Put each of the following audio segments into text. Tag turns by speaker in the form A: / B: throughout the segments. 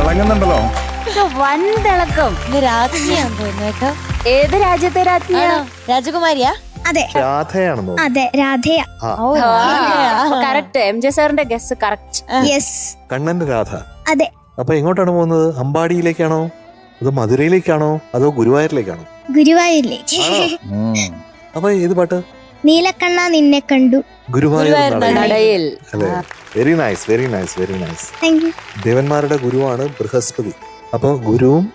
A: തിളങ്ങുന്നുണ്ടല്ലോ.
B: വൻ തിളക്കം.
C: ഇത് രാജ്ഞിയാന്ന് തോന്നുന്നു കേട്ടോ.
B: ഏത് രാജ്യത്തെ രാജ്ഞിയാ?
C: രാജകുമാരിയാ?
D: അതെ
A: രാധയാണെന്നോ?
D: അതെ രാധയ.
B: കറക്റ്റ്. MJ സാറിന്റെ ഗസ് കറക്റ്റ്.
D: യെസ്
A: കണ്ണന്റെ രാധ.
D: അതെ.
A: അപ്പൊ എങ്ങോട്ടാണ് പോകുന്നത്? അമ്പാടിയിലേക്കാണോ അതോ മധുരയിലേക്കാണോ അതോ ഗുരുവായൂരിലേക്കാണോ?
D: ഗുരുവായൂരിലേക്ക്.
A: അപ്പൊ ഏത് പാട്ട്?
D: നീലക്കണ്ണ നിന്നെ കണ്ടു.
A: ഗുരുവായൂർ നടയിൽ.
B: നടയിൽ.
A: അല്ലേ? Very nice, very nice, very nice.
D: Thank you.
A: ദേവന്മാരുടെ ഗുരുവാണ് ബൃഹസ്പതി. അപ്പോൾ ഗുരുവും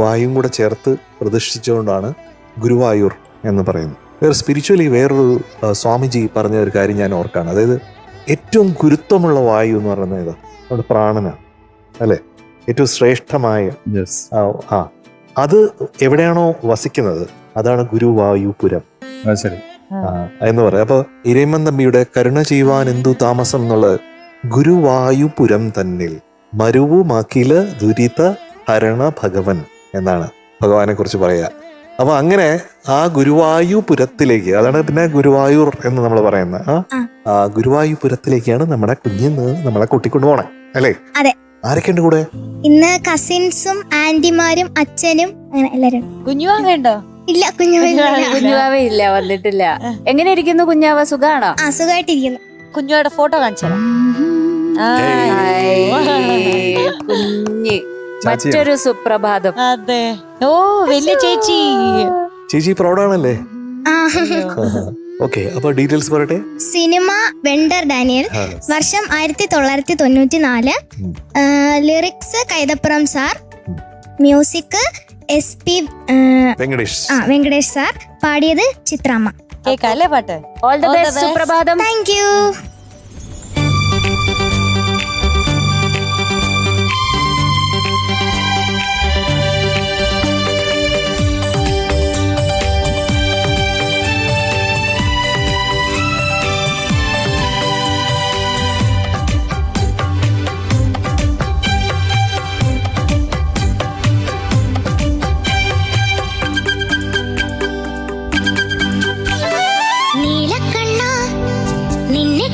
A: വായും കൂടെ ചേർത്ത് പ്രതിഷ്ഠിച്ചുകൊണ്ടാണ് ഗുരുവായൂർ എന്ന് പറയുന്നത്. സ്പിരിച്വലി വേറൊരു സ്വാമിജി പറഞ്ഞ ഒരു കാര്യം ഞാൻ ഓർക്കാണ്. അതായത് ഏറ്റവും ഗുരുത്വമുള്ള വായു എന്ന് പറയുന്നത് ഏതാ? നമ്മുടെ പ്രാണനാണ് അല്ലെ? ഏറ്റവും ശ്രേഷ്ഠമായ അത് എവിടെയാണോ വസിക്കുന്നത് അതാണ് ഗുരുവായൂപുരം എന്ന് പറയാം. അപ്പൊ ഇരയിമ്മൻ തമ്പിയുടെ കരുണ ചെയ്യുവാൻ എന്തു താമസം എന്നുള്ളത് ഗുരുവായൂപുരം തന്നിൽ മരുവുമാക്കില് ദുരിത ഹരണ ഭഗവൻ എന്നാണ് ഭഗവാനെ കുറിച്ച് പറയുക. അപ്പൊ അങ്ങനെ ആ ഗുരുവായൂപുരത്തിലേക്ക്, അതാണ് പിന്നെ ഗുരുവായൂർ എന്ന് നമ്മൾ പറയുന്നത്. ആ ഗുരുവായൂപുരത്തിലേക്കാണ് നമ്മുടെ കുഞ്ഞിന്ന് നമ്മളെ കൂട്ടിക്കൊണ്ടു പോണേ അല്ലേ?
D: അതെ.
A: ആരൊക്കെയുണ്ട് കൂടെ?
D: ഇന്ന് കസിൻസും ആന്റിമാരും അച്ഛനും അങ്ങനെ എല്ലാരും.
C: കുഞ്ഞുവാവേണ്ടോ?
D: ഇല്ല
B: കുഞ്ഞുവാവ ഇല്ല, വന്നിട്ടില്ല. എങ്ങനെ ഇരിക്കുന്നു കുഞ്ഞാവ? സുഖാണോ?
D: സുഖമായിട്ടിരിക്കുന്നു.
C: കുഞ്ഞുവാടെ ഫോട്ടോ കാണിച്ചാ
B: കുഞ്ഞ് മറ്റൊരു സുപ്രഭാതം.
C: അതെ. ഓ വലിയ ചേച്ചി.
A: ചേച്ചി പ്രൗഡാണല്ലേ? ഓക്കെ, അപ്പൊ ഡീറ്റെയിൽസ് പറയട്ടെ.
D: സിനിമ വെണ്ടർ ഡാനിയൽ, വർഷം 1994, lyrics Kaithapram sir, music SP Venkatesh sir, പാടിയത് ചിത്രാമ്മ.
C: കേക്കല്ലേ പാട്ട്?
B: All the best. സുപ്രഭാതം.
D: Thank you. നിന്നെ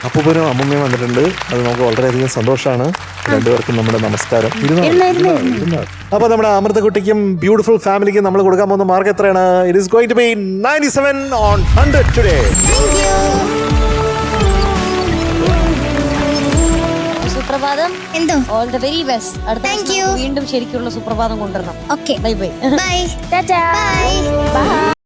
A: അപ്പൂപ്പനും അമ്മമ്മയും വന്നിട്ടുണ്ട്. അത് നമുക്ക് വളരെയധികം സന്തോഷമാണ്. രണ്ടുപേർക്കും നമ്മുടെ നമസ്കാരം. അപ്പൊ നമ്മുടെ അമൃതക്കുട്ടിക്കും ബ്യൂട്ടിഫുൾ ഫാമിലിക്കും നമ്മൾ കൊടുക്കാൻ പോകുന്ന മാർക്ക് എത്രയാണ്? It is going to be 97 on 100 today.
C: സുപ്രഭാതം.
D: എന്തോ
C: ഓൾ ദ വെരി ബെസ്റ്റ്. അടുത്ത
D: Thank
C: ദിവസം
D: you.
C: വീണ്ടും ശരിക്കുള്ള സുപ്രഭാതം കൊണ്ടുവരണം.
D: Okay
C: bye bye.
D: ബൈ
B: ടാറ്റാ.
D: ബൈ.
B: ബൈ.